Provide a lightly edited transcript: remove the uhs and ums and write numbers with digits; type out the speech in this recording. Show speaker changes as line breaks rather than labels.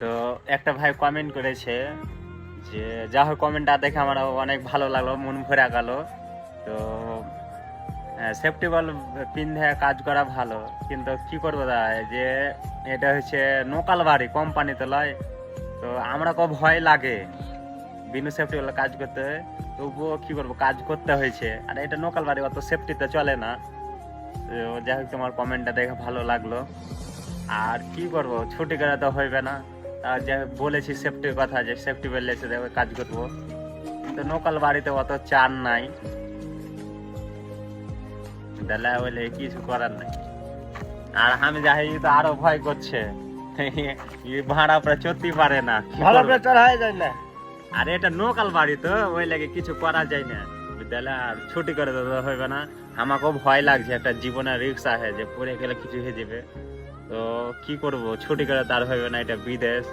তো একটা ভাই কমেন্ট করেছে যে যা হোক কমেন্টটা দেখে আমার অনেক ভালো লাগলো, মন ভরে গেল। তো সেফটি বল পিন্ধে কাজ করা ভালো, কিন্তু কি করবো দাদা, যে এটা হচ্ছে নোকাল বাড়ি, কোম্পানিতে লয়। তো আমরা খুব ভয় লাগে বিনু সেফটি বলে কাজ করতে, তবুও কি করবো, কাজ করতে হয়েছে। আর এটা নোকাল বাড়ি, অত সেফটিতে চলে না। তো যাই হোক, তোমার কমেন্টটা দেখে ভালো লাগলো। আর কি করবো, ছুটি করে তো হইবে না। আর যে বলেছি সেফটির কথা, যে সেফটি বেল্ট এসে দেবে, কাজ করবো। কিন্তু নোকাল বাড়িতে অত চান নাই, তাহলে বলে কিছু করার নাই। আর আমি যাই তো আরো ভয় করছে, ভাড়া পরে চড়তেই পারে না, কি
ভালো
করবে?
প্রেচার হয়ে যায় না।
আর এটা নোকাল বাড়ি, তো ওই লাগে কিছু করা যায় না, বুঝলে। আর ছুটি করে তো হইবে না। আমাকেও ভয় লাগছে, একটা জীবনের রিস্ক আছে যে পড়ে গেলে কিছু হয়ে যাবে। তো কি করব, ছুটি করে তার হইবে না, এটা বিদেশ।